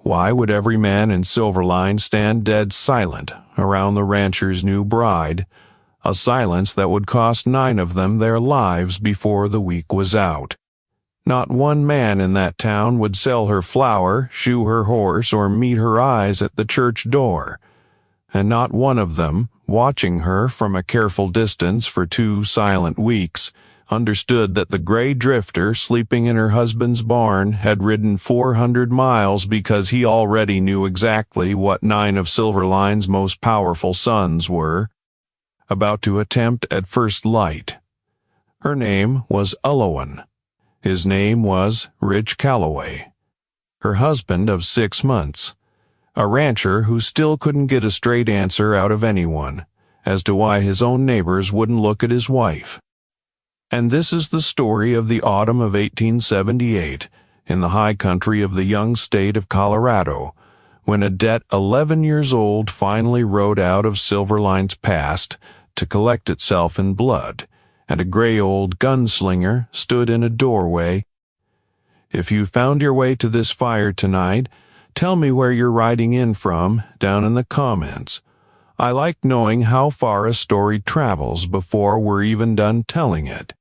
Why would every man in Silverline stand dead silent around the rancher's new bride, a silence that would cost 9 of them their lives before the week was out? Not one man in that town would sell her flour, shoe her horse, or meet her eyes at the church door, and not one of them, watching her from a careful distance for 2 silent weeks, understood that the gray drifter sleeping in her husband's barn had ridden 400 miles because he already knew exactly what 9 of Silverline's most powerful sons were about to attempt at first light. Her name was Elowen. His name was Ridge Calloway. Her husband of 6 months. A rancher who still couldn't get a straight answer out of anyone as to why his own neighbors wouldn't look at his wife. And this is the story of the autumn of 1878 in the high country of the young state of Colorado, when a debt 11 years old finally rode out of Silverline's past to collect itself in blood, and a gray old gunslinger stood in a doorway. If you found your way to this fire tonight, tell me where you're riding in from down in the comments. I like knowing how far a story travels before we're even done telling it.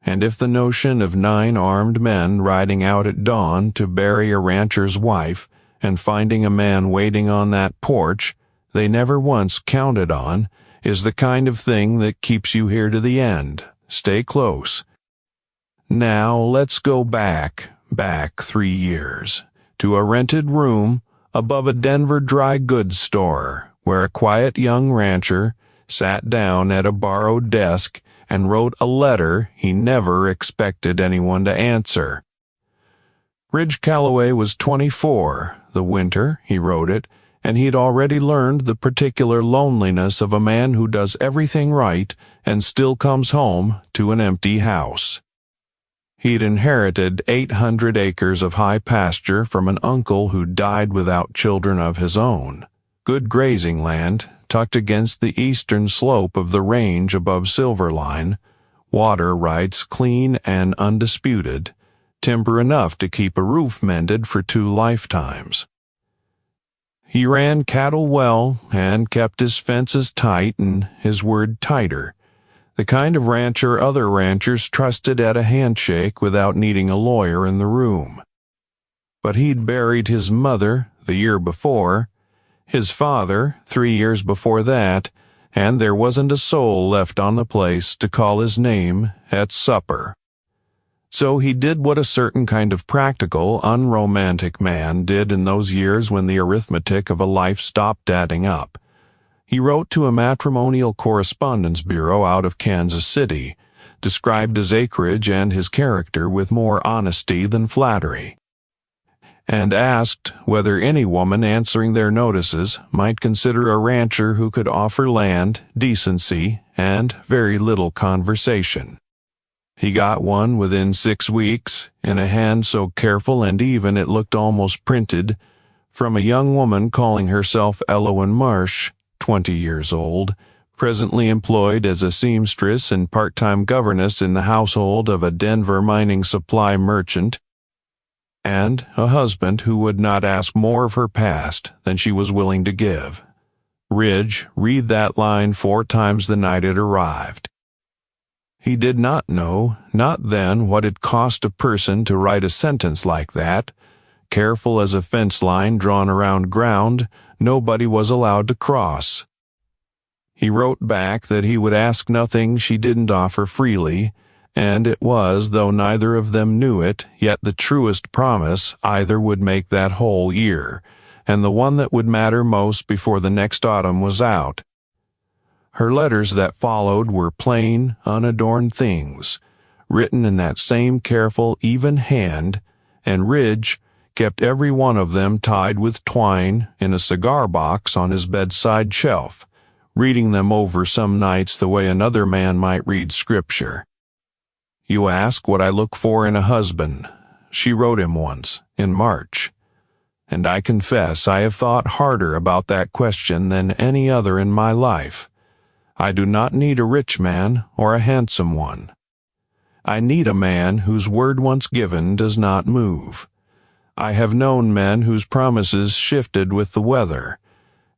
And if the notion of 9 armed men riding out at dawn to bury a rancher's wife and finding a man waiting on that porch they never once counted on is the kind of thing that keeps you here to the end, stay close. Now let's go back 3 years, to a rented room above a Denver dry goods store, where a quiet young rancher sat down at a borrowed desk and wrote a letter he never expected anyone to answer. Ridge Calloway was 24 the winter he wrote it, and he'd already learned the particular loneliness of a man who does everything right and still comes home to an empty house. He'd inherited 800 acres of high pasture from an uncle who died without children of his own. Good grazing land, tucked against the eastern slope of the range above Silverline, water rights clean and undisputed, timber enough to keep a roof mended for 2 lifetimes. He ran cattle well and kept his fences tight and his word tighter, the kind of rancher other ranchers trusted at a handshake without needing a lawyer in the room. But he'd buried his mother the year before, his father 3 years before that, and there wasn't a soul left on the place to call his name at supper. So he did what a certain kind of practical, unromantic man did in those years when the arithmetic of a life stopped adding up. He wrote to a matrimonial correspondence bureau out of Kansas City, described his acreage and his character with more honesty than flattery, and asked whether any woman answering their notices might consider a rancher who could offer land, decency, and very little conversation. He got one within 6 weeks, in a hand so careful and even it looked almost printed, from a young woman calling herself Elowen Marsh, 20 years old, presently employed as a seamstress and part-time governess in the household of a Denver mining supply merchant, and a husband who would not ask more of her past than she was willing to give. Ridge read that line 4 times the night it arrived. He did not know, not then, what it cost a person to write a sentence like that. Careful as a fence line drawn around ground nobody was allowed to cross. He wrote back that he would ask nothing she didn't offer freely, and it was, though neither of them knew it, yet the truest promise either would make that whole year, and the one that would matter most before the next autumn was out. Her letters that followed were plain, unadorned things, written in that same careful, even hand, and Ridge kept every one of them tied with twine in a cigar box on his bedside shelf, reading them over some nights the way another man might read scripture. "You ask what I look for in a husband," she wrote him once, in March. "And I confess I have thought harder about that question than any other in my life. I do not need a rich man or a handsome one. I need a man whose word once given does not move. I have known men whose promises shifted with the weather,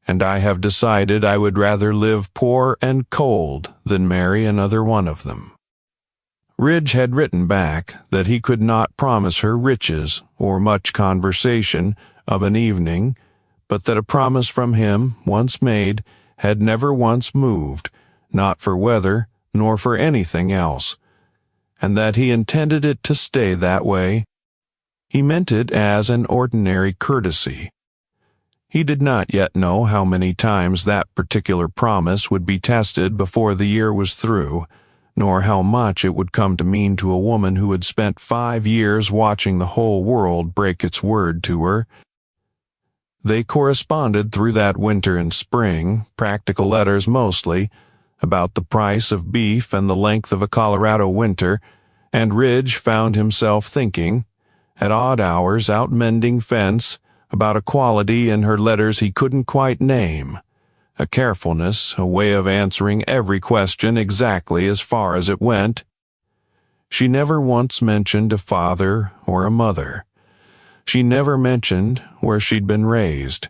and I have decided I would rather live poor and cold than marry another one of them." Ridge had written back that he could not promise her riches or much conversation of an evening, but that a promise from him, once made, had never once moved, not for weather nor for anything else, and that he intended it to stay that way. He meant it as an ordinary courtesy. He did not yet know how many times that particular promise would be tested before the year was through, nor how much it would come to mean to a woman who had spent 5 years watching the whole world break its word to her. They corresponded through that winter and spring, practical letters mostly, about the price of beef and the length of a Colorado winter, and Ridge found himself thinking, at odd hours out mending fence, about a quality in her letters he couldn't quite name, a carefulness, a way of answering every question exactly as far as it went. She never once mentioned a father or a mother. She never mentioned where she'd been raised,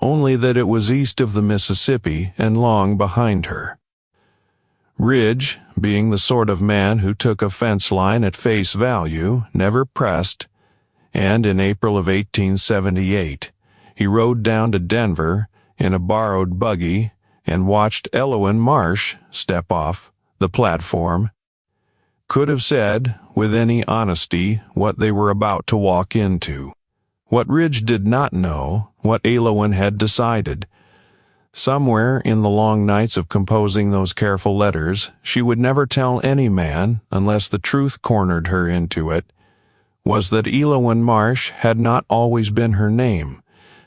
only that it was east of the Mississippi and long behind her. Ridge, being the sort of man who took a fence line at face value, never pressed, and in April of 1878, he rode down to Denver in a borrowed buggy and watched Elowen Marsh step off the platform. Could have said, with any honesty, what they were about to walk into. What Ridge did not know, what Elowen had decided. Somewhere in the long nights of composing those careful letters, she would never tell any man, unless the truth cornered her into it, was that Elowen Marsh had not always been her name,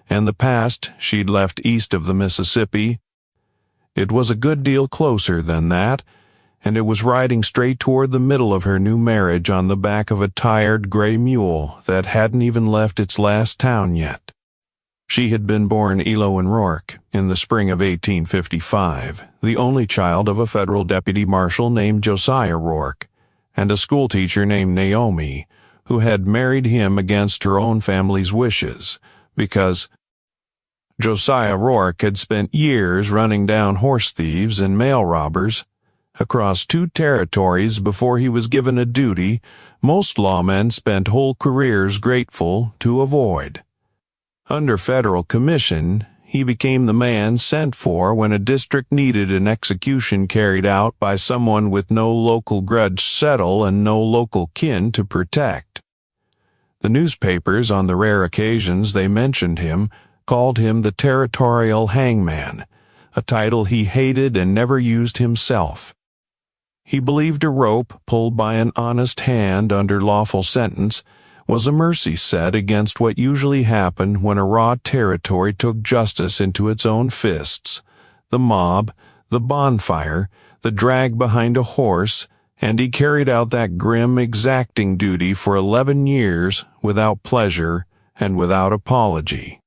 and the past she'd left east of the Mississippi. It was a good deal closer than that, and it was riding straight toward the middle of her new marriage on the back of a tired gray mule that hadn't even left its last town yet. She had been born Elowen Rourke in the spring of 1855, the only child of a federal deputy marshal named Josiah Rourke, and a schoolteacher named Naomi, who had married him against her own family's wishes, because Josiah Rourke had spent years running down horse thieves and mail robbers across 2 territories before he was given a duty most lawmen spent whole careers grateful to avoid. Under federal commission, he became the man sent for when a district needed an execution carried out by someone with no local grudge settle and no local kin to protect. The newspapers, on the rare occasions they mentioned him, called him the territorial hangman, a title he hated and never used himself. He believed a rope pulled by an honest hand under lawful sentence was a mercy set against what usually happened when a raw territory took justice into its own fists, the mob, the bonfire, the drag behind a horse, and he carried out that grim, exacting duty for 11 years without pleasure and without apology.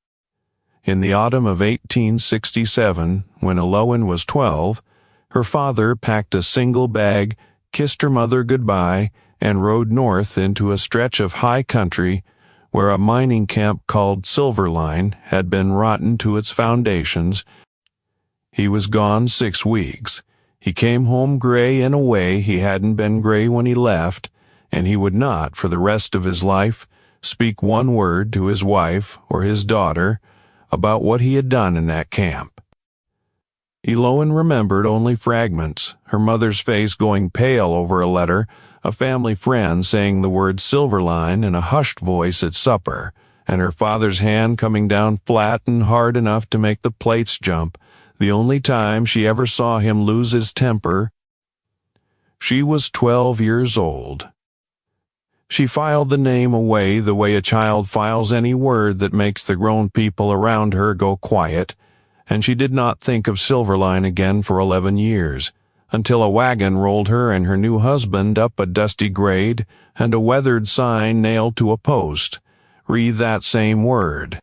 In the autumn of 1867, when Elowen was 12, her father packed a single bag, kissed her mother goodbye, and rode north into a stretch of high country where a mining camp called Silverline had been rotten to its foundations. He was gone 6 weeks. He came home gray in a way he hadn't been gray when he left, and he would not, for the rest of his life, speak one word to his wife or his daughter about what he had done in that camp. Elowen remembered only fragments, her mother's face going pale over a letter, a family friend saying the word Silverline in a hushed voice at supper, and her father's hand coming down flat and hard enough to make the plates jump, the only time she ever saw him lose his temper. She was 12 years old. She filed the name away the way a child files any word that makes the grown people around her go quiet, and she did not think of Silverline again for 11 years, until a wagon rolled her and her new husband up a dusty grade and a weathered sign nailed to a post. Read that same word.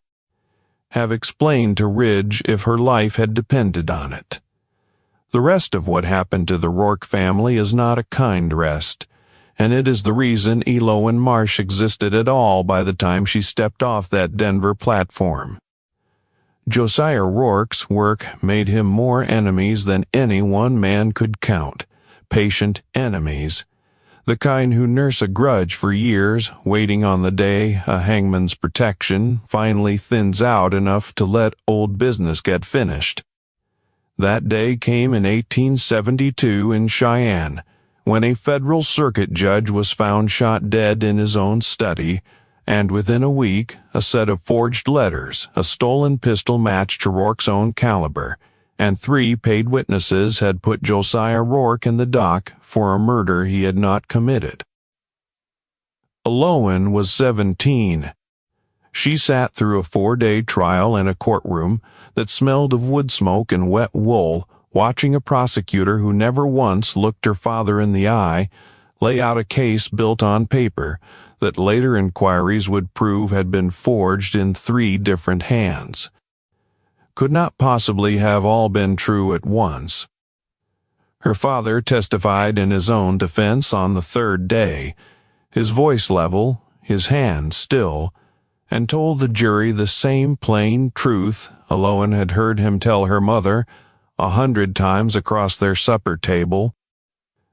Have explained to Ridge if her life had depended on it. The rest of what happened to the Rourke family is not a kind rest, and it is the reason Elowen Marsh existed at all by the time she stepped off that Denver platform. Josiah Rourke's work made him more enemies than any one man could count, patient enemies, the kind who nurse a grudge for years, waiting on the day a hangman's protection finally thins out enough to let old business get finished. That day came in 1872 in Cheyenne, when a federal circuit judge was found shot dead in his own study, and within a week, a set of forged letters, a stolen pistol matched to Rourke's own caliber, and 3 paid witnesses had put Josiah Rourke in the dock for a murder he had not committed. Elowen was 17. She sat through a 4-day trial in a courtroom that smelled of wood smoke and wet wool, watching a prosecutor who never once looked her father in the eye lay out a case built on paper that later inquiries would prove had been forged in 3 different hands. Could not possibly have all been true at once. Her father testified in his own defense on the 3rd day, his voice level, his hand still, and told the jury the same plain truth Elowen had heard him tell her mother 100 times across their supper table,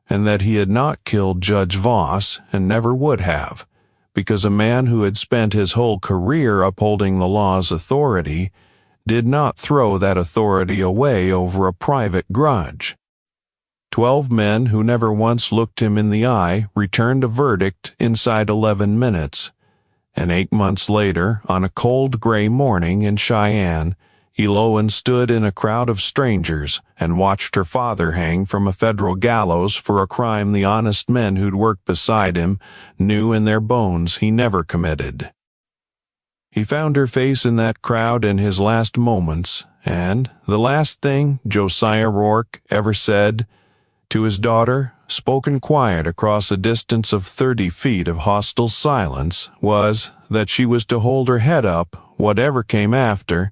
and that he had not killed Judge Voss and never would have, because a man who had spent his whole career upholding the law's authority did not throw that authority away over a private grudge. 12 men who never once looked him in the eye returned a verdict inside 11 minutes, and 8 months later, on a cold gray morning in Cheyenne, Elowen stood in a crowd of strangers and watched her father hang from a federal gallows for a crime the honest men who'd worked beside him knew in their bones he never committed. He found her face in that crowd in his last moments, and the last thing Josiah Rourke ever said to his daughter, spoken quiet across a distance of 30 feet of hostile silence, was that she was to hold her head up, whatever came after.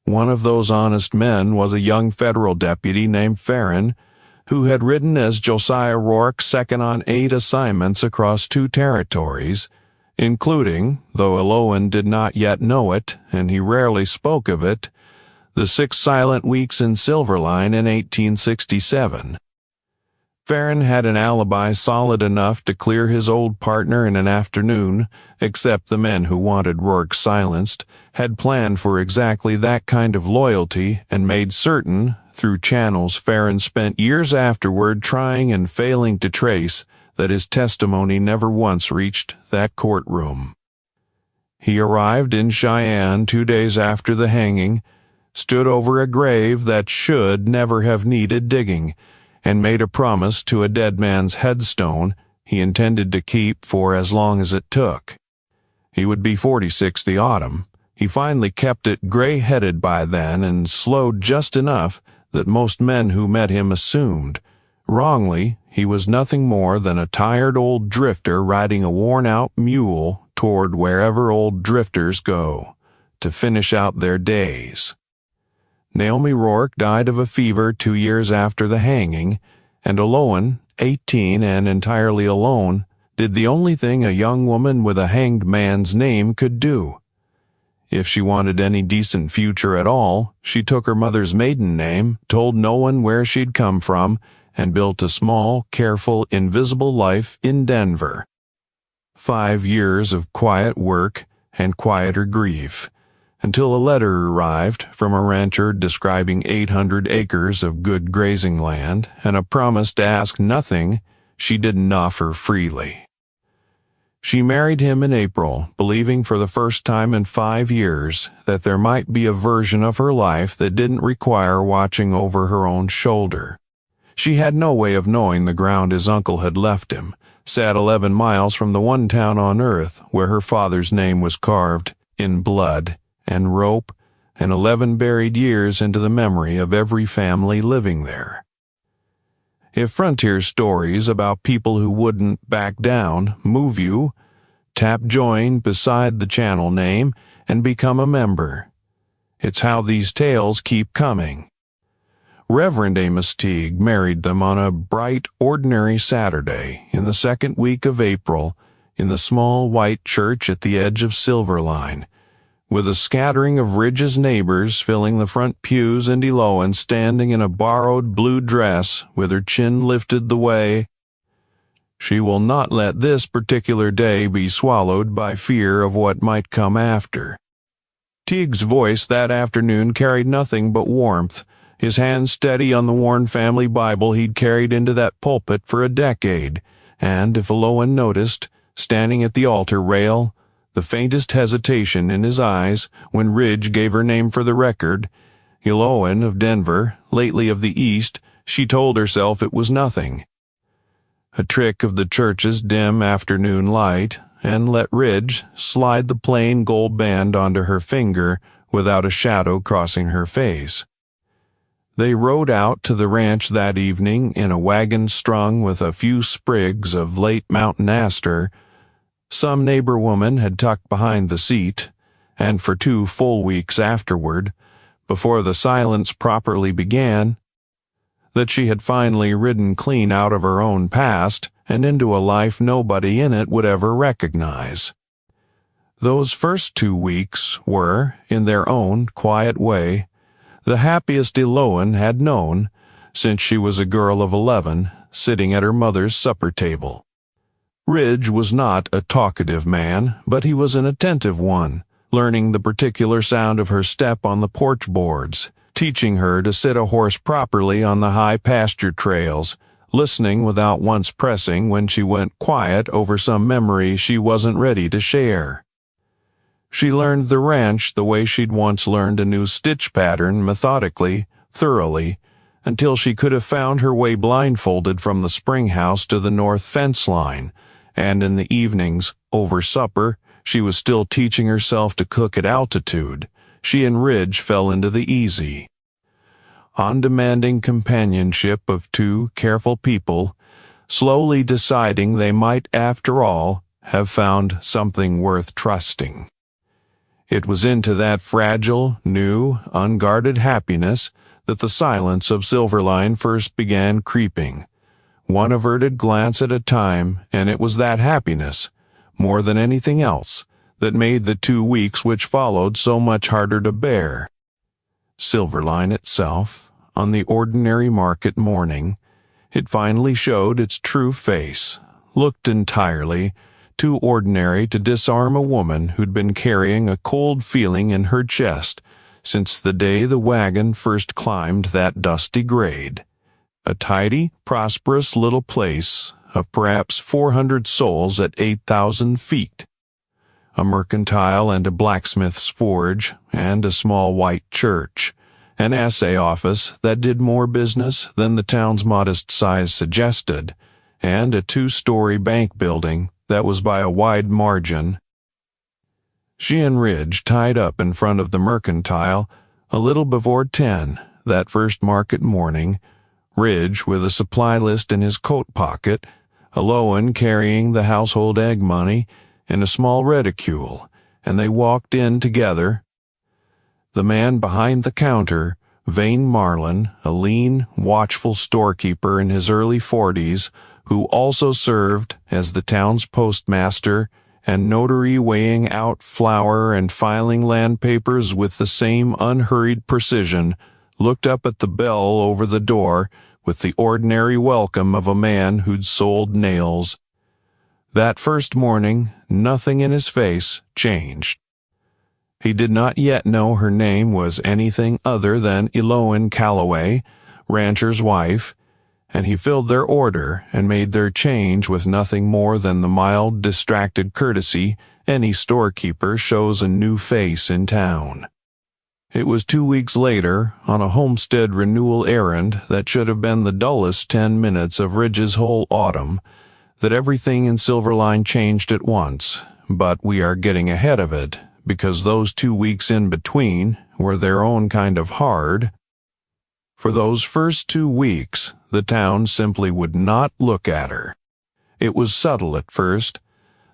One of those honest men was a young federal deputy named Ferrin, who had ridden as Josiah Rourke second on 8 assignments across 2 territories, including, though Elowen did not yet know it, and he rarely spoke of it, the 6 silent weeks in Silverline in 1867. Ferrin had an alibi solid enough to clear his old partner in an afternoon, except the men who wanted Rourke silenced had planned for exactly that kind of loyalty and made certain, through channels Ferrin spent years afterward trying and failing to trace, that his testimony never once reached that courtroom. He arrived in Cheyenne 2 days after the hanging, stood over a grave that should never have needed digging, and made a promise to a dead man's headstone he intended to keep for as long as it took. He would be 46 the autumn. He finally kept it gray-headed by then and slowed just enough that most men who met him assumed, wrongly, he was nothing more than a tired old drifter riding a worn-out mule toward wherever old drifters go, to finish out their days. Naomi Rourke died of a fever 2 years after the hanging, and Elowen, 18 and entirely alone, did the only thing a young woman with a hanged man's name could do. If she wanted any decent future at all, she took her mother's maiden name, told no one where she'd come from, and built a small, careful, invisible life in Denver. 5 years of quiet work and quieter grief, until a letter arrived from a rancher describing 800 acres of good grazing land and a promise to ask nothing she didn't offer freely. She married him in April, believing for the first time in 5 years that there might be a version of her life that didn't require watching over her own shoulder. She had no way of knowing the ground his uncle had left him, sat 11 miles from the one town on earth where her father's name was carved in blood and rope, and 11 buried years into the memory of every family living there. If frontier stories about people who wouldn't back down move you, tap join beside the channel name and become a member. It's how these tales keep coming. Reverend Amos Teague married them on a bright, ordinary Saturday in the second week of April in the small white church at the edge of Silverline, with a scattering of Ridge's neighbors filling the front pews and Elowen standing in a borrowed blue dress with her chin lifted the way. She will not let this particular day be swallowed by fear of what might come after. Teague's voice that afternoon carried nothing but warmth, his hand steady on the worn family Bible he'd carried into that pulpit for a decade, and if Elowen noticed, standing at the altar rail, the faintest hesitation in his eyes when Ridge gave her name for the record, Elowen of Denver, lately of the East, she told herself it was nothing. A trick of the church's dim afternoon light, and let Ridge slide the plain gold band onto her finger without a shadow crossing her face. They rode out to the ranch that evening in a wagon strung with a few sprigs of late mountain aster. Some neighbor woman had tucked behind the seat, and for 2 full weeks afterward, before the silence properly began, that she had finally ridden clean out of her own past and into a life nobody in it would ever recognize. Those first 2 weeks were, in their own quiet way, the happiest Elowen had known since she was a girl of 11, sitting at her mother's supper table. Ridge was not a talkative man, but he was an attentive one, learning the particular sound of her step on the porch boards, teaching her to sit a horse properly on the high pasture trails, listening without once pressing when she went quiet over some memory she wasn't ready to share. She learned the ranch the way she'd once learned a new stitch pattern methodically, thoroughly, until she could have found her way blindfolded from the spring house to the north fence line, and in the evenings, over supper, she was still teaching herself to cook at altitude. She and Ridge fell into the easy, undemanding companionship of 2 careful people, slowly deciding they might, after all, have found something worth trusting. It was into that fragile, new, unguarded happiness that the silence of Silverline first began creeping, one averted glance at a time, and it was that happiness, more than anything else, that made the 2 weeks which followed so much harder to bear. Silverline itself, on the ordinary market morning, it finally showed its true face, looked entirely too ordinary to disarm a woman who'd been carrying a cold feeling in her chest since the day the wagon first climbed that dusty grade. A tidy, prosperous little place of perhaps 400 souls at 8,000 feet. A mercantile and a blacksmith's forge, and a small white church, an assay office that did more business than the town's modest size suggested, and a 2-story bank building that was by a wide margin. She and Ridge tied up in front of the mercantile a little before 10 that first market morning, Ridge with a supply list in his coat pocket, Elowen carrying the household egg money in a small reticule, and they walked in together. The man behind the counter, Vane Marlin, a lean, watchful storekeeper in his early 40s, who also served as the town's postmaster and notary, weighing out flour and filing land papers with the same unhurried precision, looked up at the bell over the door with the ordinary welcome of a man who'd sold nails. That first morning, nothing in his face changed. He did not yet know her name was anything other than Elowen Calloway, rancher's wife, and he filled their order and made their change with nothing more than the mild, distracted courtesy any storekeeper shows a new face in town. It was 2 weeks later, on a Homestead Renewal errand that should have been the dullest 10 minutes of Ridge's whole autumn, that everything in Silverline changed at once, but we are getting ahead of it, because those 2 weeks in between were their own kind of hard. For those first 2 weeks, the town simply would not look at her. It was subtle at first,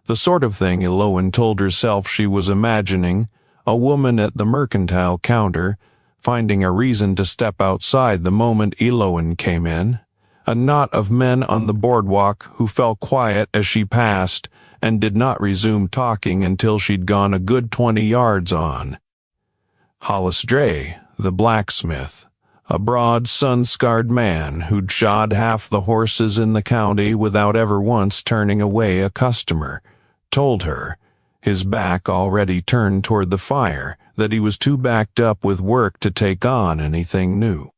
the sort of thing Elowen told herself she was imagining, a woman at the mercantile counter, finding a reason to step outside the moment Elowen came in, a knot of men on the boardwalk who fell quiet as she passed and did not resume talking until she'd gone a good 20 yards on. Hollis Dray, the blacksmith, a broad, sun-scarred man who'd shod half the horses in the county without ever once turning away a customer, told her, his back already turned toward the fire, that he was too backed up with work to take on anything new.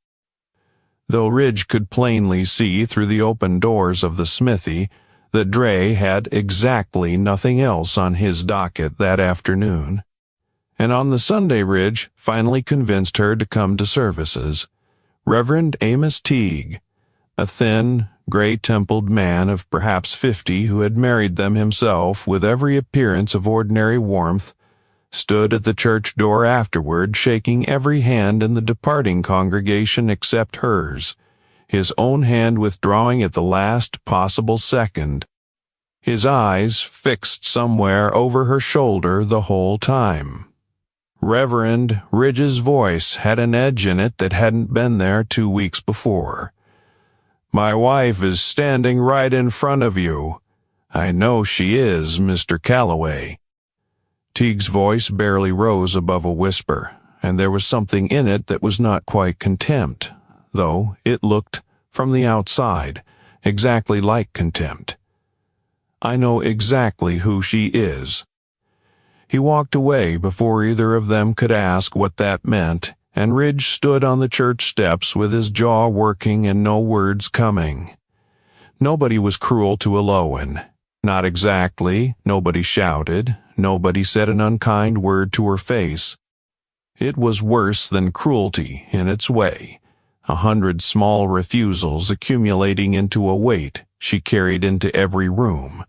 Though Ridge could plainly see through the open doors of the smithy that Dray had exactly nothing else on his docket that afternoon, and on the Sunday Ridge finally convinced her to come to services, Reverend Amos Teague, a thin, gray-templed man of perhaps 50 who had married them himself with every appearance of ordinary warmth, stood at the church door afterward, shaking every hand in the departing congregation except hers, his own hand withdrawing at the last possible second, his eyes fixed somewhere over her shoulder the whole time. Reverend Ridge's voice had an edge in it that hadn't been there 2 weeks before. "My wife is standing right in front of you. I know she is, Mr. Calloway." Teague's voice barely rose above a whisper, and there was something in it that was not quite contempt, though it looked, from the outside, exactly like contempt. "I know exactly who she is." He walked away before either of them could ask what that meant, and Ridge stood on the church steps with his jaw working and no words coming. Nobody was cruel to Elowen. Not exactly. Nobody shouted. Nobody said an unkind word to her face. It was worse than cruelty in its way, 100 small refusals accumulating into a weight she carried into every room,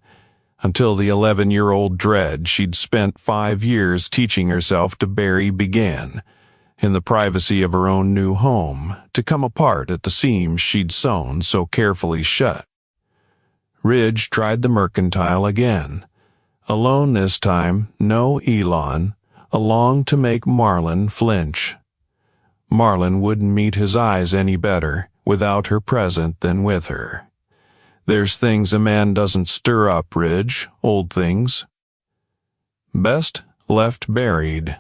until the 11-year-old dread she'd spent 5 years teaching herself to bury began, in the privacy of her own new home, to come apart at the seams she'd sewn so carefully shut. Ridge tried the mercantile again. Alone this time, no Elon, along to make Marlin flinch. Marlin wouldn't meet his eyes any better without her present than with her. There's things a man doesn't stir up, Ridge, old things. Best left buried.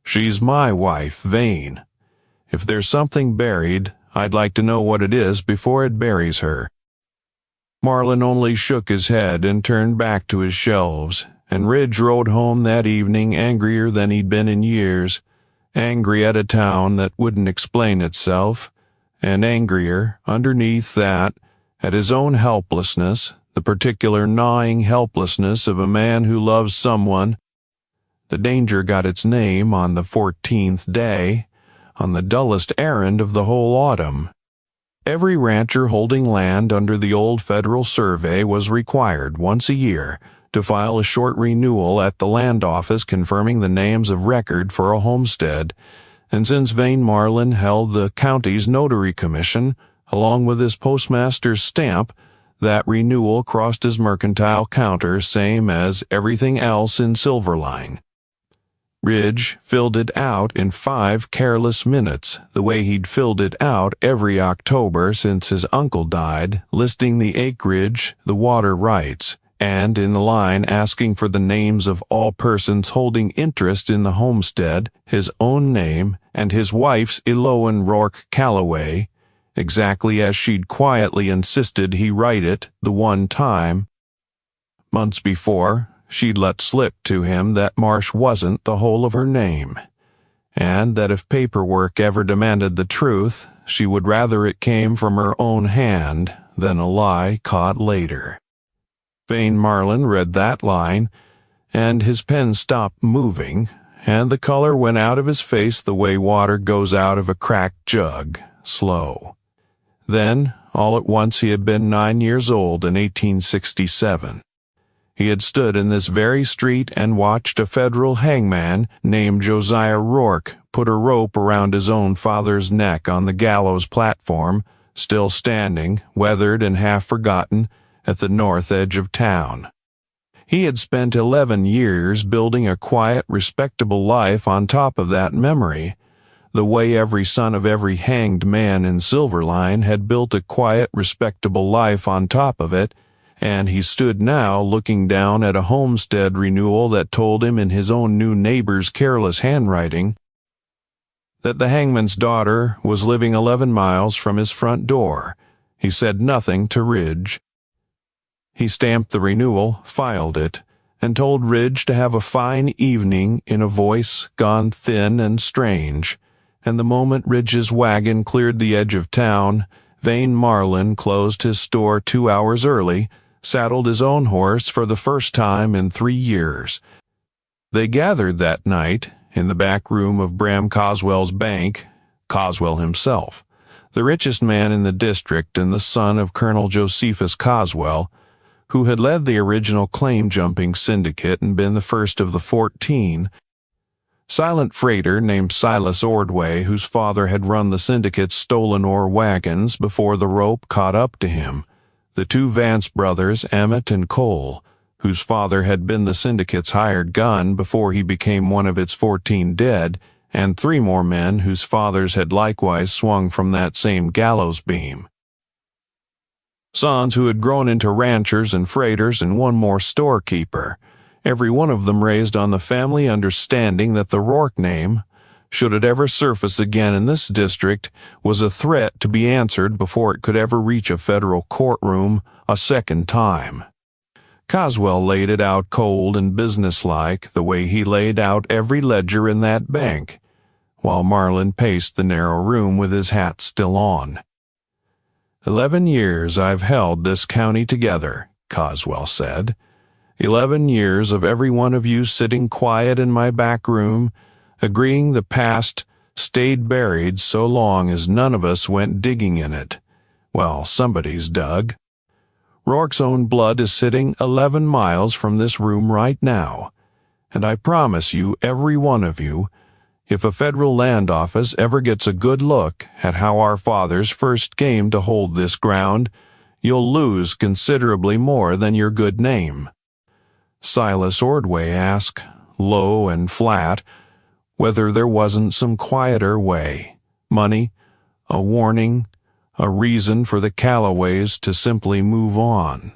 She's my wife, Vane. If there's something buried, I'd like to know what it is before it buries her. Marlin only shook his head and turned back to his shelves, and Ridge rode home that evening angrier than he'd been in years, angry at a town that wouldn't explain itself, and angrier, underneath that, at his own helplessness, the particular gnawing helplessness of a man who loves someone. The danger got its name on the 14th day, on the dullest errand of the whole autumn. Every rancher holding land under the old federal survey was required once a year to file a short renewal at the land office confirming the names of record for a homestead, and since Vane Marlin held the county's notary commission, along with his postmaster's stamp, that renewal crossed his mercantile counter same as everything else in Silverline. Ridge filled it out in 5 careless minutes, the way he'd filled it out every October since his uncle died, listing the acreage, the water rights, and in the line asking for the names of all persons holding interest in the homestead, his own name, and his wife's Elowen Rourke Calloway, exactly as she'd quietly insisted he write it the one time. Months before, she'd let slip to him that Marsh wasn't the whole of her name, and that if paperwork ever demanded the truth, she would rather it came from her own hand than a lie caught later. Vane Marlin read that line, and his pen stopped moving, and the color went out of his face the way water goes out of a cracked jug, slow. Then, all at once, he had been 9 years old in 1867. He had stood in this very street and watched a federal hangman named Josiah Rourke put a rope around his own father's neck on the gallows platform, still standing, weathered and half forgotten, at the north edge of town. He had spent 11 years building a quiet, respectable life on top of that memory, the way every son of every hanged man in Silverline had built a quiet, respectable life on top of it, and he stood now looking down at a Homestead Renewal that told him in his own new neighbor's careless handwriting that the hangman's daughter was living 11 miles from his front door. He said nothing to Ridge. He stamped the renewal, filed it, and told Ridge to have a fine evening in a voice gone thin and strange, and the moment Ridge's wagon cleared the edge of town, Vane Marlin closed his store 2 hours early, saddled his own horse for the first time in 3 years. They gathered that night in the back room of Bram Coswell's bank, Coswell himself, the richest man in the district and the son of Colonel Josephus Coswell, who had led the original claim-jumping syndicate and been the first of the 14, silent freighter named Silas Ordway, whose father had run the syndicate's stolen ore wagons before the rope caught up to him, the 2 Vance brothers, Emmett and Cole, whose father had been the syndicate's hired gun before he became one of its 14 dead, and 3 more men whose fathers had likewise swung from that same gallows beam. Sons who had grown into ranchers and freighters, and 1 more storekeeper, every one of them raised on the family understanding that the Rourke name, should it ever surface again in this district, was a threat to be answered before it could ever reach a federal courtroom a second time. Coswell laid it out cold and businesslike, the way he laid out every ledger in that bank, while Marlin paced the narrow room with his hat still on. 11 years I've held this county together, Coswell said. 11 years of every one of you sitting quiet in my back room, agreeing the past stayed buried so long as none of us went digging in it. Well, somebody's dug. Rourke's own blood is sitting 11 miles from this room right now, and I promise you, every one of you, if a federal land office ever gets a good look at how our fathers first came to hold this ground, you'll lose considerably more than your good name. Silas Ordway asked, low and flat, whether there wasn't some quieter way, money, a warning, a reason for the Calloways to simply move on.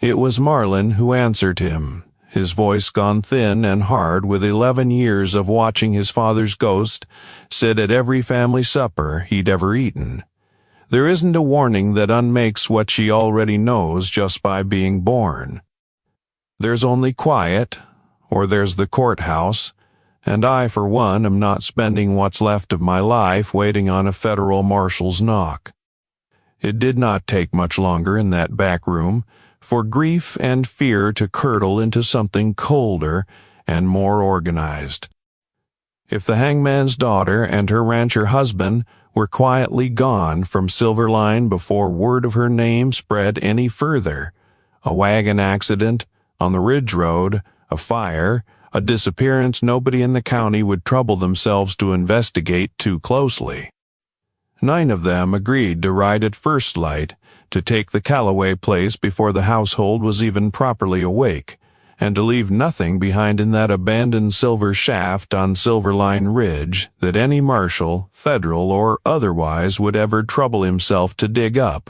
It was Marlin who answered him, his voice gone thin and hard with 11 years of watching his father's ghost sit at every family supper he'd ever eaten. There isn't a warning that unmakes what she already knows just by being born. There's only quiet, or there's the courthouse, and I, for one, am not spending what's left of my life waiting on a federal marshal's knock. It did not take much longer in that back room for grief and fear to curdle into something colder and more organized. If the hangman's daughter and her rancher husband were quietly gone from Silverline before word of her name spread any further, a wagon accident on the Ridge Road, a fire, a disappearance nobody in the county would trouble themselves to investigate too closely. 9 of them agreed to ride at first light to take the Calloway place before the household was even properly awake, and to leave nothing behind in that abandoned silver shaft on Silverline Ridge that any marshal, federal or otherwise, would ever trouble himself to dig up.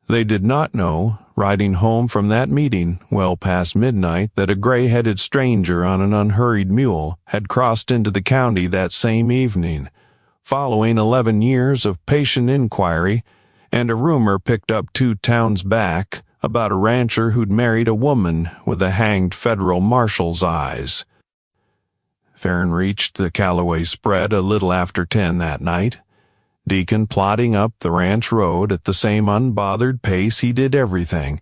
They did not know, riding home from that meeting well past midnight, that a gray-headed stranger on an unhurried mule had crossed into the county that same evening, following 11 years of patient inquiry, and a rumor picked up 2 towns back about a rancher who'd married a woman with a hanged federal marshal's eyes. Ferrin reached the Calloway spread a little after 10 that night, Deacon plodding up the ranch road at the same unbothered pace he did everything,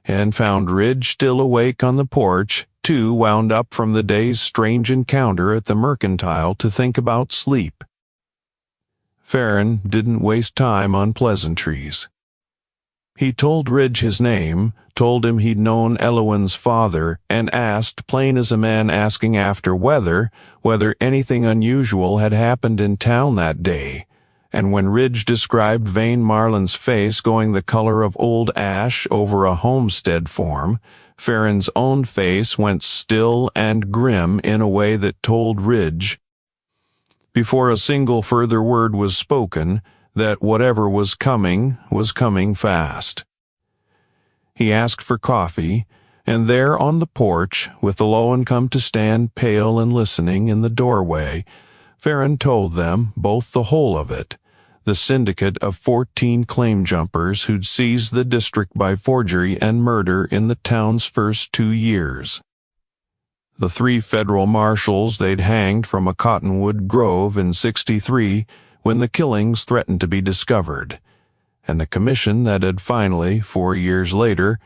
and found Ridge still awake on the porch, too wound up from the day's strange encounter at the mercantile to think about sleep. Ferrin didn't waste time on pleasantries. He told Ridge his name, told him he'd known Elowen's father, and asked, plain as a man asking after whether anything unusual had happened in town that day. And when Ridge described Vane Marlin's face going the color of old ash over a homestead form, Ferrin's own face went still and grim in a way that told Ridge, before a single further word was spoken, that whatever was coming fast. He asked for coffee, and there on the porch, with Elowen come to stand pale and listening in the doorway, Ferrin told them both the whole of it, the syndicate of 14 claim jumpers who'd seized the district by forgery and murder in the town's first 2 years. The 3 federal marshals they'd hanged from a cottonwood grove in '63 when the killings threatened to be discovered, and the commission that had finally, 4 years later,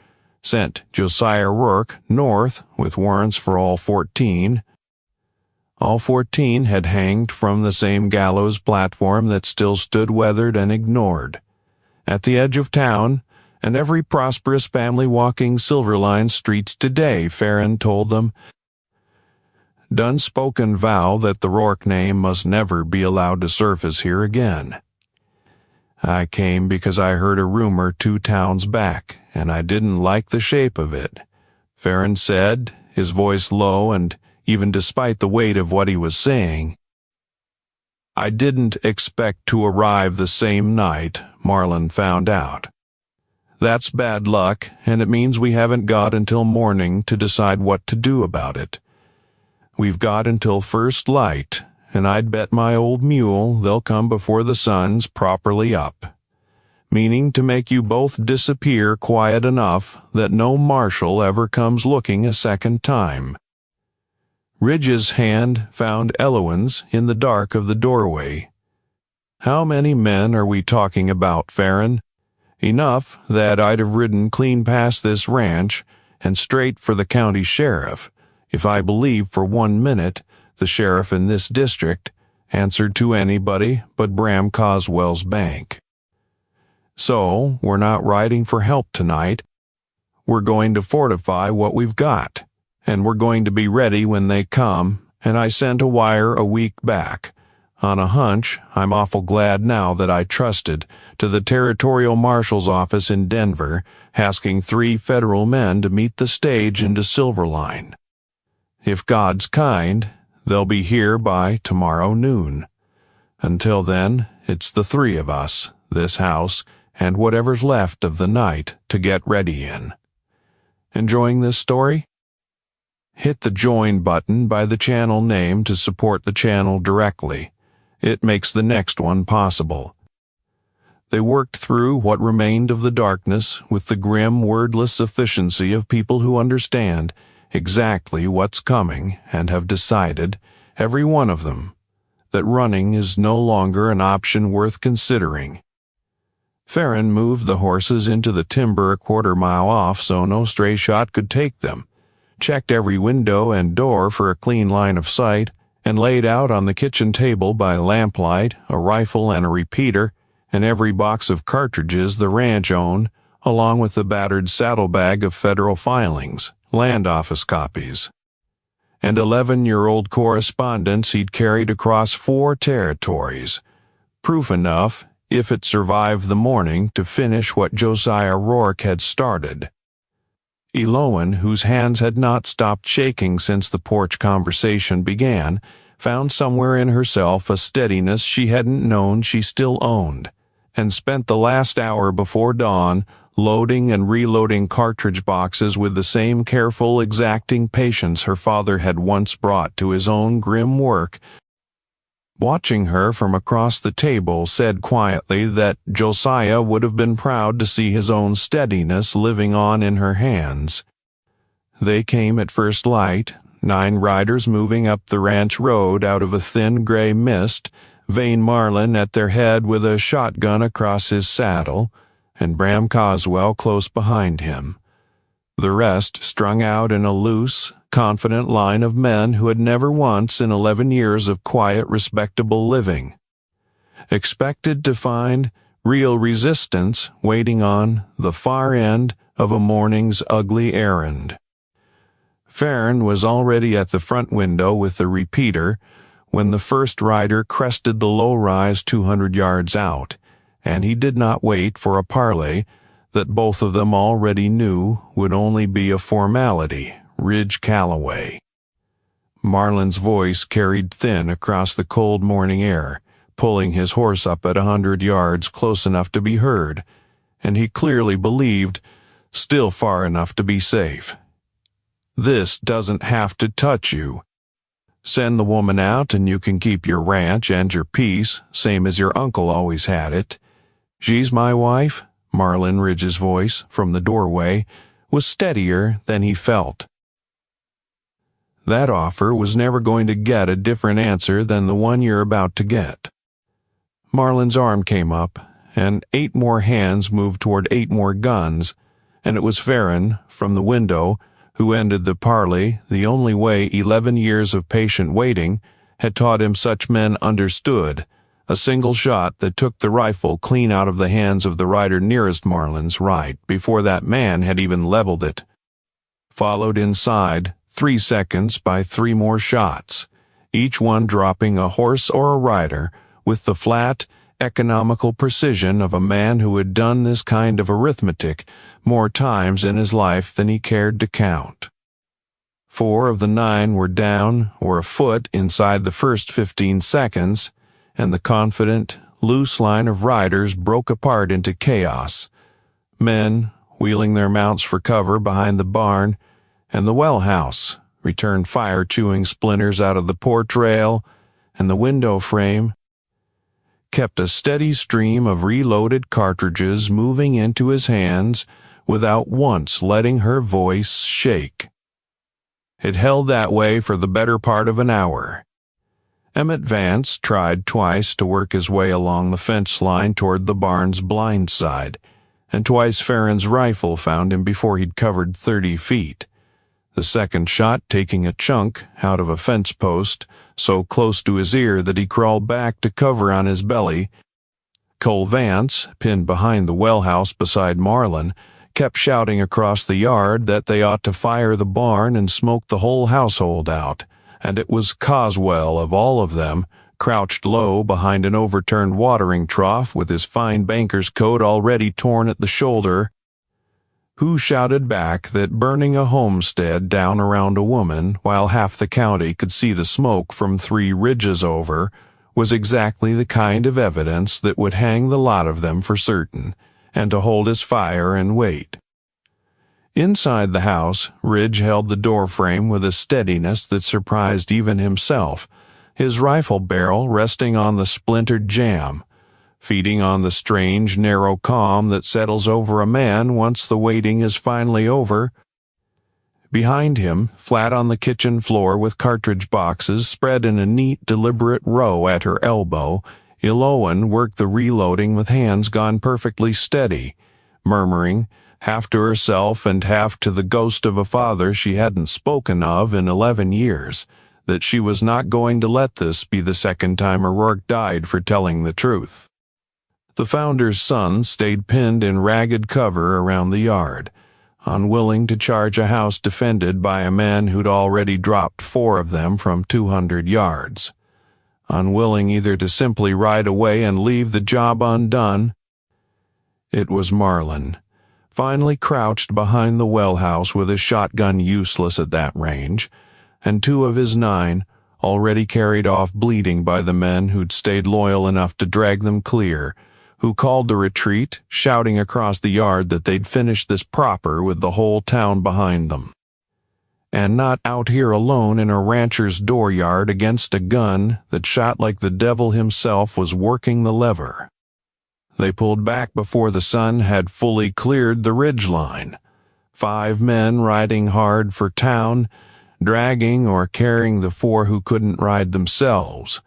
sent Josiah Rourke north with warrants for all 14. All 14 had hanged from the same gallows platform that still stood weathered and ignored, at the edge of town, and every prosperous family walking Silverline streets today, Ferrin told them. Unspoken vow that the Rourke name must never be allowed to surface here again. I came because I heard a rumor 2 towns back, and I didn't like the shape of it, Ferrin said, his voice low, and even despite the weight of what he was saying. I didn't expect to arrive the same night Marlin found out. That's bad luck, and it means we haven't got until morning to decide what to do about it. We've got until first light, and I'd bet my old mule they'll come before the sun's properly up, meaning to make you both disappear quiet enough that no marshal ever comes looking a second time. Ridge's hand found Elowen's in the dark of the doorway. How many men are we talking about, Ferrin? Enough that I'd have ridden clean past this ranch and straight for the county sheriff, if I believed for 1 minute the sheriff in this district answered to anybody but Bram Coswell's bank. So, we're not riding for help tonight. We're going to fortify what we've got, and we're going to be ready when they come, and I sent a wire a week back, on a hunch I'm awful glad now that I trusted, to the Territorial Marshal's office in Denver, asking 3 federal men to meet the stage into Silverline. If God's kind, they'll be here by tomorrow noon. Until then, it's the 3 of us, this house, and whatever's left of the night to get ready in. Enjoying this story? Hit the join button by the channel name to support the channel directly. It makes the next one possible. They worked through what remained of the darkness with the grim, wordless efficiency of people who understand exactly what's coming and have decided, every one of them, that running is no longer an option worth considering. Ferrin moved the horses into the timber a quarter-mile off so no stray shot could take them, checked every window and door for a clean line of sight, and laid out on the kitchen table by lamplight a rifle and a repeater and every box of cartridges the ranch owned, along with the battered saddlebag of federal filings, land office copies, and 11-year-old correspondence he'd carried across 4 territories, proof enough, if it survived the morning, to finish what Josiah Rourke had started. Elowen, whose hands had not stopped shaking since the porch conversation began, found somewhere in herself a steadiness she hadn't known she still owned, and spent the last hour before dawn loading and reloading cartridge boxes with the same careful, exacting patience her father had once brought to his own grim work. Watching her from across the table, said quietly that Josiah would have been proud to see his own steadiness living on in her hands. They came at first light, 9 riders moving up the ranch road out of a thin gray mist, Vane Marlin at their head with a shotgun across his saddle, and Bram Coswell close behind him. The rest strung out in a loose, confident line of men who had never once in 11 years of quiet, respectable living expected to find real resistance waiting on the far end of a morning's ugly errand. Ferrin was already at the front window with the repeater when the first rider crested the low-rise 200 yards out, and he did not wait for a parley that both of them already knew would only be a formality. Ridge Calloway. Marlin's voice carried thin across the cold morning air, pulling his horse up at 100 yards close enough to be heard, and he clearly believed, still far enough to be safe. This doesn't have to touch you. Send the woman out and you can keep your ranch and your peace, same as your uncle always had it. She's my wife. Marlin Ridge's voice, from the doorway, was steadier than he felt. That offer was never going to get a different answer than the one you're about to get. Marlin's arm came up, and 8 more hands moved toward 8 more guns, and it was Ferrin, from the window, who ended the parley the only way 11 years of patient waiting had taught him such men understood, a single shot that took the rifle clean out of the hands of the rider nearest Marlin's right before that man had even leveled it. Followed inside, 3 seconds by 3 more shots, each one dropping a horse or a rider with the flat, economical precision of a man who had done this kind of arithmetic more times in his life than he cared to count. 4 of the 9 were down or afoot inside the first 15 seconds, and the confident, loose line of riders broke apart into chaos. Men, wheeling their mounts for cover behind the barn, and the well house, returned fire chewing splinters out of the porch rail, and the window frame, kept a steady stream of reloaded cartridges moving into his hands without once letting her voice shake. It held that way for the better part of an hour. Emmett Vance tried twice to work his way along the fence line toward the barn's blind side, and twice Ferrin's rifle found him before he'd covered 30 feet. The second shot taking a chunk out of a fence post, so close to his ear that he crawled back to cover on his belly. Cole Vance, pinned behind the well house beside Marlin, kept shouting across the yard that they ought to fire the barn and smoke the whole household out, and it was Coswell, of all of them, crouched low behind an overturned watering trough with his fine banker's coat already torn at the shoulder, who shouted back that burning a homestead down around a woman while half the county could see the smoke from 3 ridges over was exactly the kind of evidence that would hang the lot of them for certain, and to hold his fire and wait. Inside the house, Ridge held the doorframe with a steadiness that surprised even himself, his rifle barrel resting on the splintered jamb, feeding on the strange, narrow calm that settles over a man once the waiting is finally over. Behind him, flat on the kitchen floor with cartridge boxes spread in a neat, deliberate row at her elbow, Elowen worked the reloading with hands gone perfectly steady, murmuring, half to herself and half to the ghost of a father she hadn't spoken of in 11 years, that she was not going to let this be the second time Rourke died for telling the truth. The founder's son stayed pinned in ragged cover around the yard, unwilling to charge a house defended by a man who'd already dropped 4 of them from 200 yards. Unwilling either to simply ride away and leave the job undone. It was Marlin, finally crouched behind the well house with his shotgun useless at that range, and 2 of his 9 already carried off bleeding by the men who'd stayed loyal enough to drag them clear, who called the retreat, shouting across the yard that they'd finished this proper with the whole town behind them. And not out here alone in a rancher's dooryard against a gun that shot like the devil himself was working the lever. They pulled back before the sun had fully cleared the ridge line, 5 men riding hard for town, dragging or carrying the 4 who couldn't ride themselves,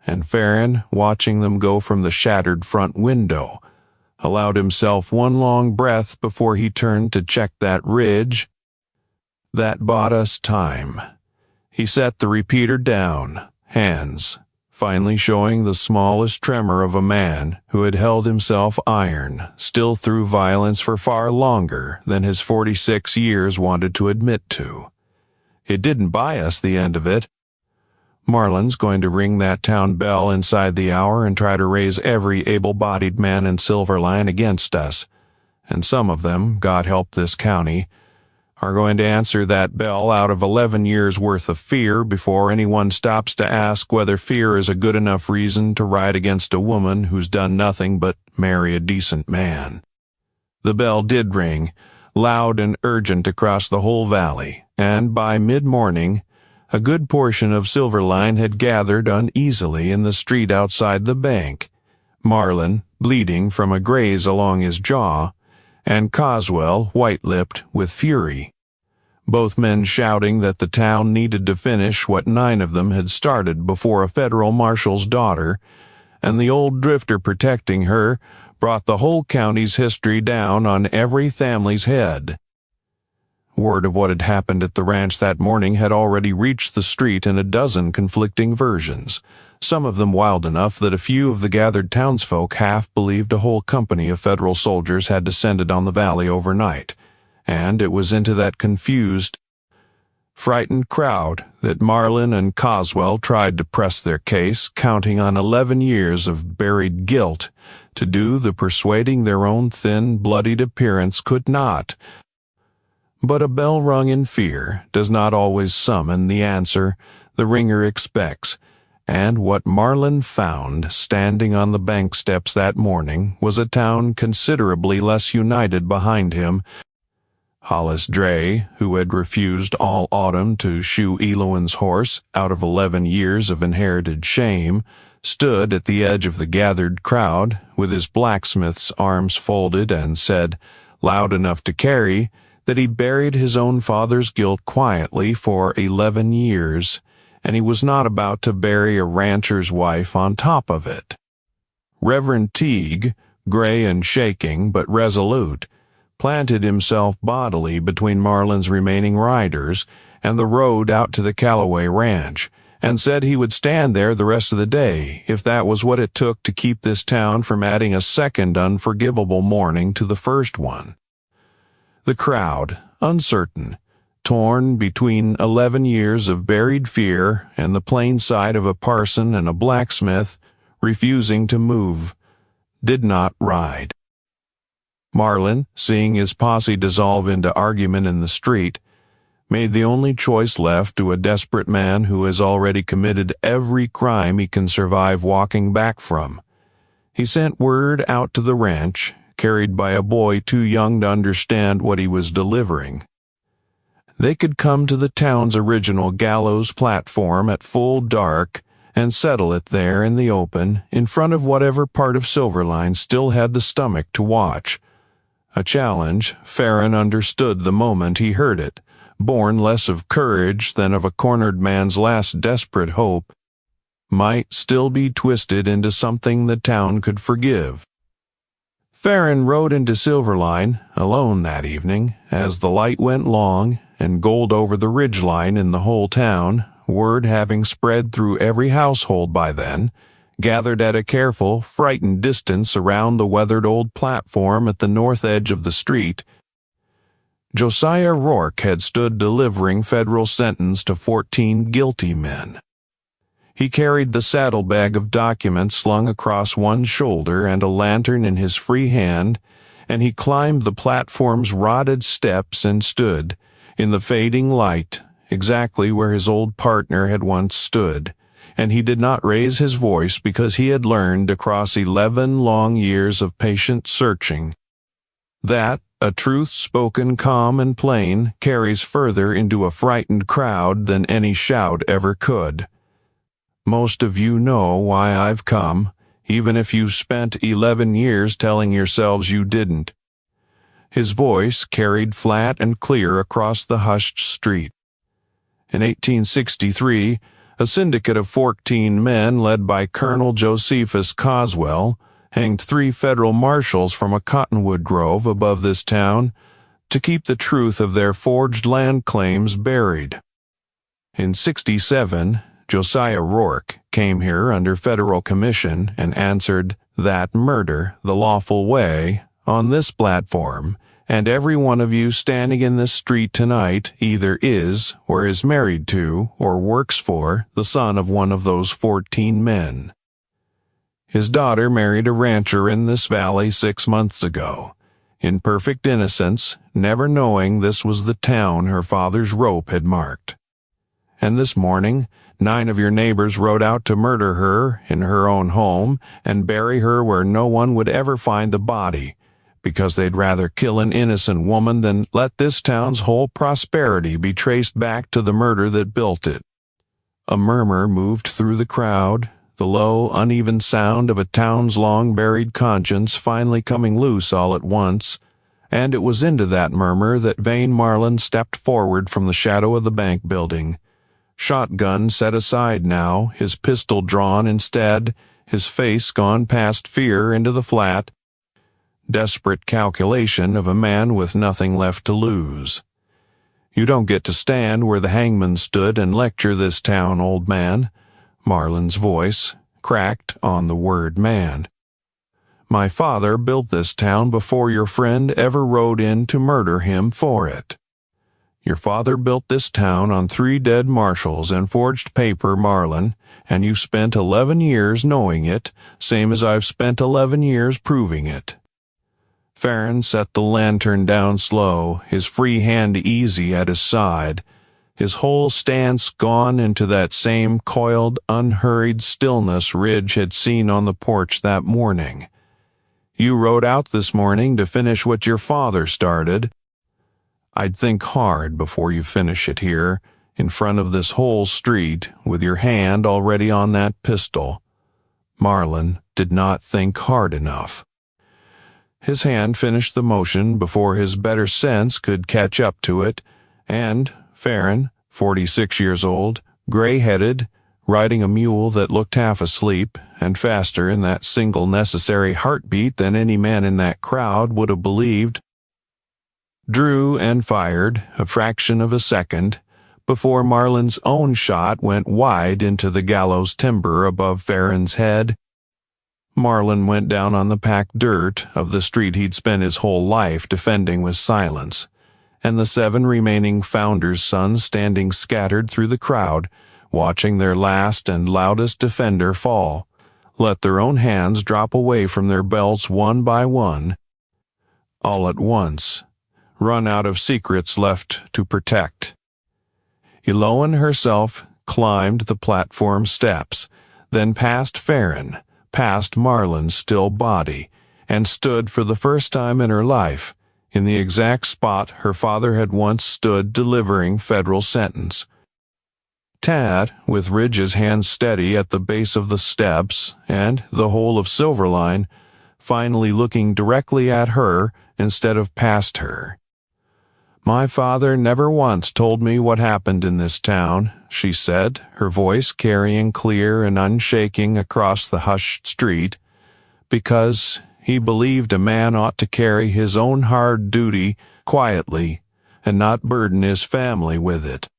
and Ferrin, watching them go from the shattered front window, allowed himself one long breath before he turned to check that ridge. That bought us time. He set the repeater down, hands finally showing the smallest tremor of a man who had held himself iron, still through violence for far longer than his 46 years wanted to admit to. It didn't buy us the end of it. Marlin's going to ring that town bell inside the hour and try to raise every able-bodied man in Silverline against us, and some of them, God help this county, are going to answer that bell out of 11 years' worth of fear before anyone stops to ask whether fear is a good enough reason to ride against a woman who's done nothing but marry a decent man. The bell did ring, loud and urgent across the whole valley, and by mid-morning, a good portion of Silverline had gathered uneasily in the street outside the bank, Marlin bleeding from a graze along his jaw, and Coswell white-lipped with fury. Both men shouting that the town needed to finish what 9 of them had started before a federal marshal's daughter, and the old drifter protecting her brought the whole county's history down on every family's head. Word of what had happened at the ranch that morning had already reached the street in a dozen conflicting versions, some of them wild enough that a few of the gathered townsfolk half believed a whole company of federal soldiers had descended on the valley overnight, and it was into that confused, frightened crowd that Marlin and Coswell tried to press their case, counting on 11 years of buried guilt to do the persuading their own thin, bloodied appearance could not. But a bell rung in fear does not always summon the answer the ringer expects, and what Marlin found standing on the bank steps that morning was a town considerably less united behind him. Hollis Dray, who had refused all autumn to shoe Elowen's horse out of 11 years of inherited shame, stood at the edge of the gathered crowd with his blacksmith's arms folded and said, loud enough to carry, that he buried his own father's guilt quietly for 11 years, and he was not about to bury a rancher's wife on top of it. Reverend Teague, gray and shaking but resolute, planted himself bodily between Marlin's remaining riders and the road out to the Calloway ranch, and said he would stand there the rest of the day if that was what it took to keep this town from adding a second unforgivable morning to the first one. The crowd, uncertain, torn between 11 years of buried fear and the plain sight of a parson and a blacksmith refusing to move, did not ride. Marlin, seeing his posse dissolve into argument in the street, made the only choice left to a desperate man who has already committed every crime he can survive walking back from. He sent word out to the ranch, carried by a boy too young to understand what he was delivering. They could come to the town's original gallows platform at full dark and settle it there in the open in front of whatever part of Silverline still had the stomach to watch. A challenge Ferrin understood the moment he heard it, born less of courage than of a cornered man's last desperate hope, might still be twisted into something the town could forgive. Ferrin rode into Silverline, alone that evening, as the light went long and gold over the ridgeline in the whole town, word having spread through every household by then, gathered at a careful, frightened distance around the weathered old platform at the north edge of the street. Josiah Rourke had stood delivering federal sentence to 14 guilty men. He carried the saddlebag of documents slung across one shoulder and a lantern in his free hand, and he climbed the platform's rotted steps and stood, in the fading light, exactly where his old partner had once stood, and he did not raise his voice because he had learned across 11 long years of patient searching that a truth spoken calm and plain carries further into a frightened crowd than any shout ever could. Most of you know why I've come, even if you've spent 11 years telling yourselves you didn't. His voice carried flat and clear across the hushed street. In 1863, a syndicate of 14 men led by Colonel Josephus Coswell hanged 3 federal marshals from a cottonwood grove above this town to keep the truth of their forged land claims buried. In 67, Josiah Rourke came here under federal commission and answered that murder the lawful way on this platform, and every one of you standing in this street tonight either is, or is married to, or works for, the son of one of those 14 men. His daughter married a rancher in this valley 6 months ago. in perfect innocence, never knowing this was the town her father's rope had marked. And this morning, 9 of your neighbors rode out to murder her in her own home and bury her where no one would ever find the body, because they'd rather kill an innocent woman than let this town's whole prosperity be traced back to the murder that built it. A murmur moved through the crowd, the low, uneven sound of a town's long-buried conscience finally coming loose all at once, and it was into that murmur that Vane Marlin stepped forward from the shadow of the bank building. Shotgun set aside now, his pistol drawn instead, his face gone past fear into the flat, desperate calculation of a man with nothing left to lose. You don't get to stand where the hangman stood and lecture this town, old man. Marlin's voice cracked on the word man. My father built this town before your friend ever rode in to murder him for it. Your father built this town on 3 dead marshals and forged paper, Marlin, and you spent 11 years knowing it, same as I've spent 11 years proving it. Ferrin set the lantern down slow, his free hand easy at his side, his whole stance gone into that same coiled, unhurried stillness Ridge had seen on the porch that morning. You rode out this morning to finish what your father started. I'd think hard before you finish it here, in front of this whole street, with your hand already on that pistol. Marlin did not think hard enough. His hand finished the motion before his better sense could catch up to it, and Ferrin, 46 years old, gray-headed, riding a mule that looked half asleep, and faster in that single necessary heartbeat than any man in that crowd would have believed, drew and fired a fraction of a second before Marlin's own shot went wide into the gallows timber above Ferrin's head. Marlin went down on the packed dirt of the street he'd spent his whole life defending with silence, and the 7 remaining founders' sons standing scattered through the crowd, watching their last and loudest defender fall, let their own hands drop away from their belts one by one, all at once, run out of secrets left to protect. Elowen herself climbed the platform steps, then past Ferrin, past Marlin's still body, and stood for the first time in her life in the exact spot her father had once stood delivering federal sentence. Tad, with Ridge's hands steady at the base of the steps, and the whole of Silverline, finally looking directly at her instead of past her. My father never once told me what happened in this town, she said, her voice carrying clear and unshaking across the hushed street, because he believed a man ought to carry his own hard duty quietly and not burden his family with it.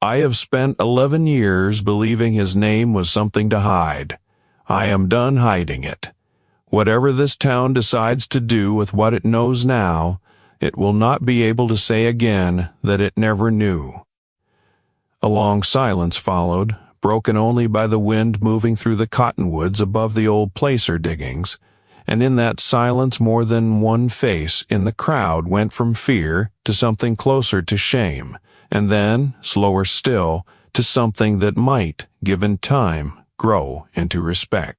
I have spent 11 years believing his name was something to hide. I am done hiding it. Whatever this town decides to do with what it knows now, it will not be able to say again that it never knew. A long silence followed, broken only by the wind moving through the cottonwoods above the old placer diggings, and in that silence more than one face in the crowd went from fear to something closer to shame, and then, slower still, to something that might, given time, grow into respect.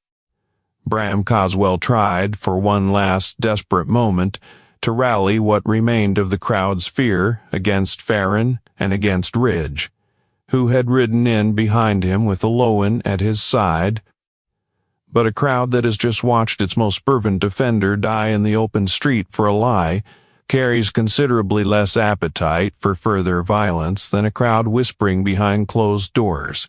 Bram Coswell tried, for one last desperate moment, to rally what remained of the crowd's fear against Ferrin and against Ridge, who had ridden in behind him with Elowen at his side. But a crowd that has just watched its most fervent defender die in the open street for a lie carries considerably less appetite for further violence than a crowd whispering behind closed doors,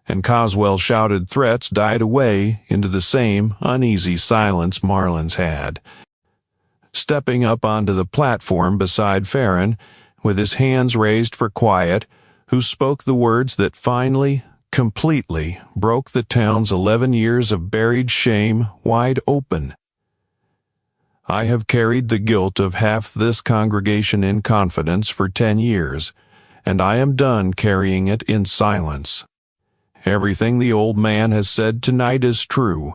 and Coswell's shouted threats died away into the same uneasy silence Marlin's had. Stepping up onto the platform beside Ferrin, with his hands raised for quiet, who spoke the words that finally, completely, broke the town's 11 years of buried shame wide open. I have carried the guilt of half this congregation in confidence for 10 years, and I am done carrying it in silence. Everything the old man has said tonight is true,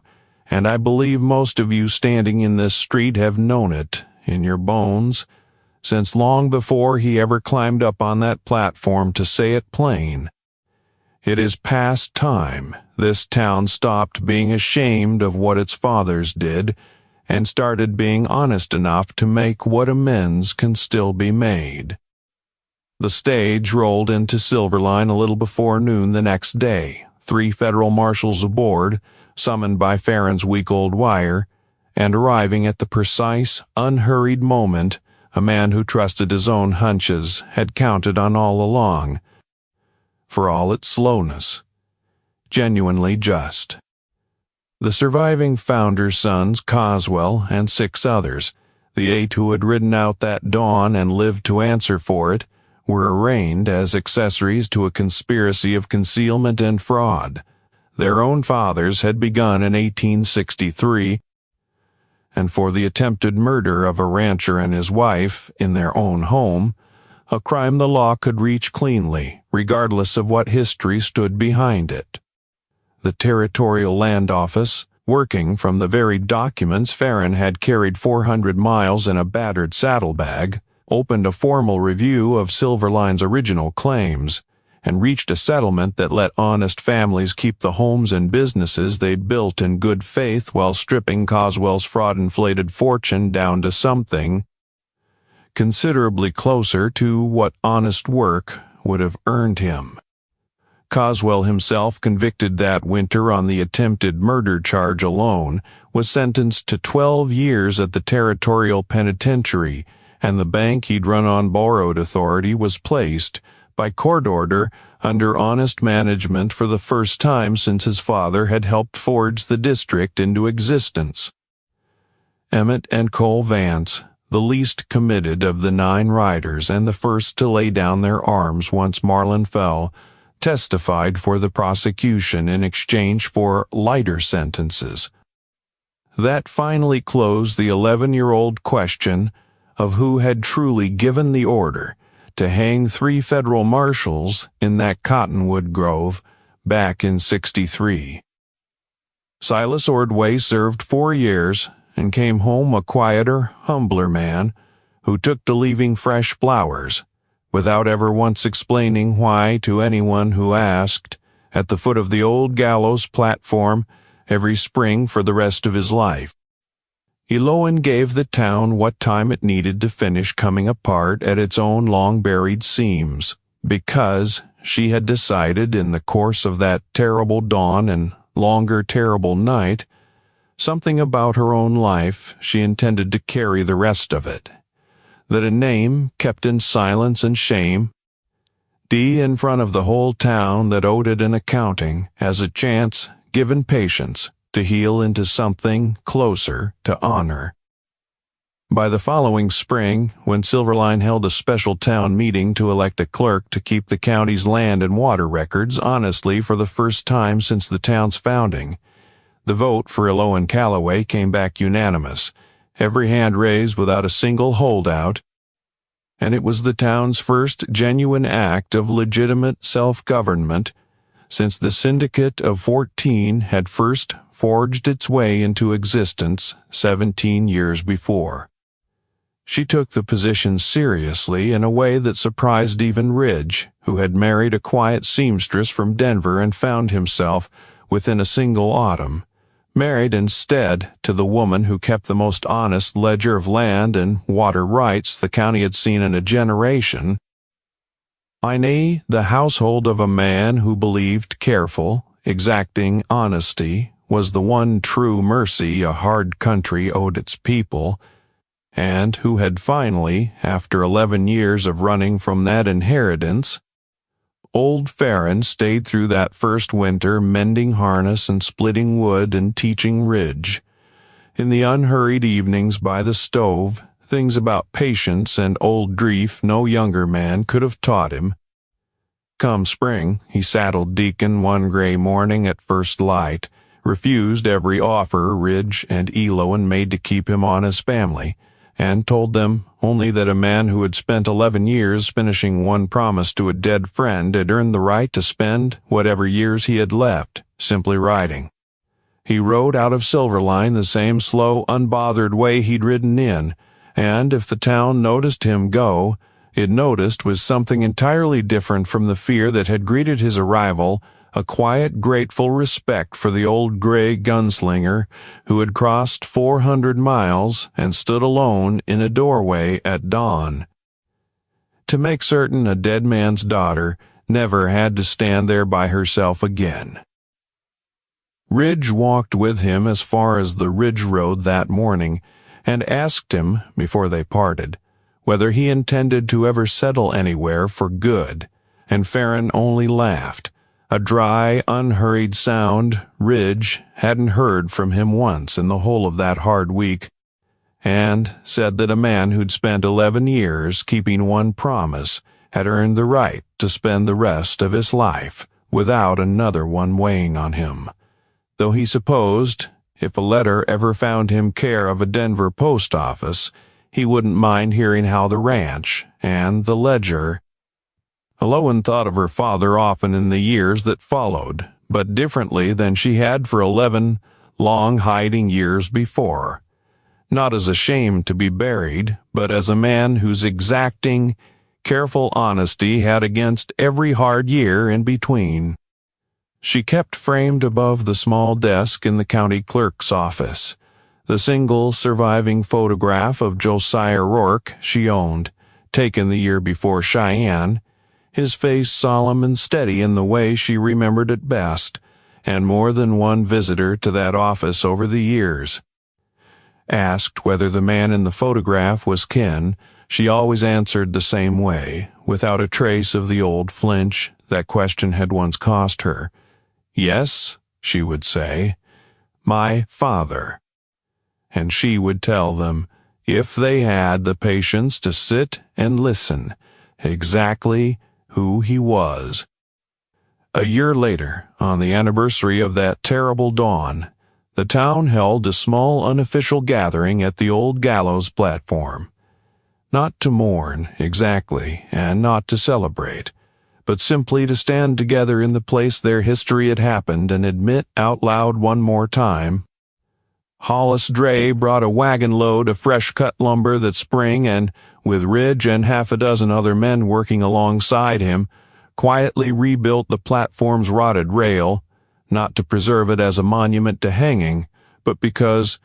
and I believe most of you standing in this street have known it in your bones, since long before he ever climbed up on that platform to say it plain. It is past time this town stopped being ashamed of what its fathers did and started being honest enough to make what amends can still be made. The stage rolled into Silverline a little before noon the next day, 3 federal marshals aboard, summoned by Ferrin's week-old wire, and arriving at the precise, unhurried moment a man who trusted his own hunches had counted on all along. For all its slowness, genuinely just. The surviving founder's sons, Coswell, and 6 others, the 8 who had ridden out that dawn and lived to answer for it, were arraigned as accessories to a conspiracy of concealment and fraud. Their own fathers had begun in 1863, and for the attempted murder of a rancher and his wife in their own home, a crime the law could reach cleanly, regardless of what history stood behind it. The Territorial Land Office, working from the very documents Ferrin had carried 400 miles in a battered saddlebag, opened a formal review of Silverline's original claims, and reached a settlement that let honest families keep the homes and businesses they'd built in good faith while stripping Coswell's fraud-inflated fortune down to something considerably closer to what honest work would have earned him. Coswell himself, convicted that winter on the attempted murder charge alone, was sentenced to 12 years at the Territorial Penitentiary, and the bank he'd run on borrowed authority was placed, by court order, under honest management for the first time since his father had helped forge the district into existence. Emmett and Cole Vance, the least committed of the 9 riders and the first to lay down their arms once Marlin fell, testified for the prosecution in exchange for lighter sentences. That finally closed the 11-year-old question of who had truly given the order to hang 3 federal marshals in that cottonwood grove back in '63. Silas Ordway served 4 years and came home a quieter, humbler man who took to leaving fresh flowers, without ever once explaining why to anyone who asked, at the foot of the old gallows platform every spring for the rest of his life. Elowen gave the town what time it needed to finish coming apart at its own long-buried seams, because she had decided in the course of that terrible dawn and longer terrible night, something about her own life she intended to carry the rest of it, that a name kept in silence and shame, in front of the whole town that owed it an accounting, as a chance, given patience, to heal into something closer to honor. By the following spring, when Silverline held a special town meeting to elect a clerk to keep the county's land and water records honestly for the first time since the town's founding, the vote for Elowen Calloway came back unanimous, every hand raised without a single holdout, and it was the town's first genuine act of legitimate self-government since the syndicate of 14 had first forged its way into existence 17 years before. She took the position seriously in a way that surprised even Ridge, who had married a quiet seamstress from Denver and found himself, within a single autumn, married instead to the woman who kept the most honest ledger of land and water rights the county had seen in a generation, i.e., the household of a man who believed careful, exacting honesty was the one true mercy a hard country owed its people, and who had finally, after 11 years of running from that inheritance, old Ferrin stayed through that first winter mending harness and splitting wood and teaching Ridge, in the unhurried evenings by the stove, things about patience and old grief no younger man could have taught him. Come spring, he saddled Deacon one gray morning at first light, refused every offer Ridge and Elowen made to keep him on his family, and told them only that a man who had spent 11 years finishing one promise to a dead friend had earned the right to spend whatever years he had left, simply riding. He rode out of Silverline the same slow, unbothered way he'd ridden in, and if the town noticed him go, it noticed was something entirely different from the fear that had greeted his arrival, a quiet, grateful respect for the old gray gunslinger who had crossed 400 miles and stood alone in a doorway at dawn. To make certain a dead man's daughter never had to stand there by herself again. Ridge walked with him as far as the ridge road that morning and asked him, before they parted, whether he intended to ever settle anywhere for good, and Ferrin only laughed, a dry, unhurried sound Ridge hadn't heard from him once in the whole of that hard week, and said that a man who'd spent 11 years keeping one promise had earned the right to spend the rest of his life without another one weighing on him, though he supposed if a letter ever found him care of a Denver post office, he wouldn't mind hearing how the ranch and the ledger. Elowen thought of her father often in the years that followed, but differently than she had for 11 long hiding years before. Not as ashamed to be buried, but as a man whose exacting, careful honesty had against every hard year in between. She kept framed above the small desk in the county clerk's office the single surviving photograph of Josiah Rourke she owned, taken the year before Cheyenne, his face solemn and steady in the way she remembered it best, and more than one visitor to that office over the years. Asked whether the man in the photograph was kin, she always answered the same way, without a trace of the old flinch that question had once cost her. Yes, she would say, my father. And she would tell them, if they had the patience to sit and listen, exactly who he was. A year later, on the anniversary of that terrible dawn, the town held a small unofficial gathering at the old gallows platform. Not to mourn, exactly, and not to celebrate, but simply to stand together in the place their history had happened and admit out loud one more time, Hollis Dray brought a wagon load of fresh-cut lumber that spring and, with Ridge and half a dozen other men working alongside him, quietly rebuilt the platform's rotted rail, not to preserve it as a monument to hanging, but because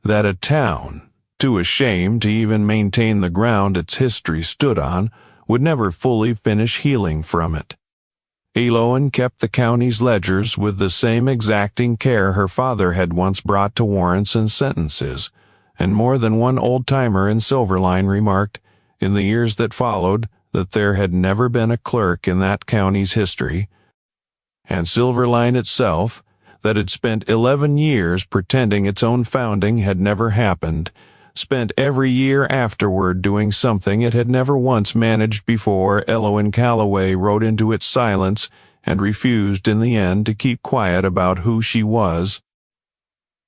that a town, too ashamed to even maintain the ground its history stood on, would never fully finish healing from it. Elowen kept the county's ledgers with the same exacting care her father had once brought to warrants and sentences, and more than one old-timer in Silverline remarked, in the years that followed, that there had never been a clerk in that county's history, and Silverline itself, that had spent 11 years pretending its own founding had never happened, spent every year afterward doing something it had never once managed before Elowen Calloway rode into its silence and refused in the end to keep quiet about who she was.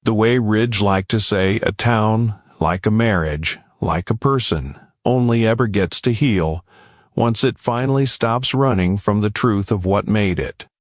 The way Ridge liked to say, a town, like a marriage, like a person, only ever gets to heal once it finally stops running from the truth of what made it.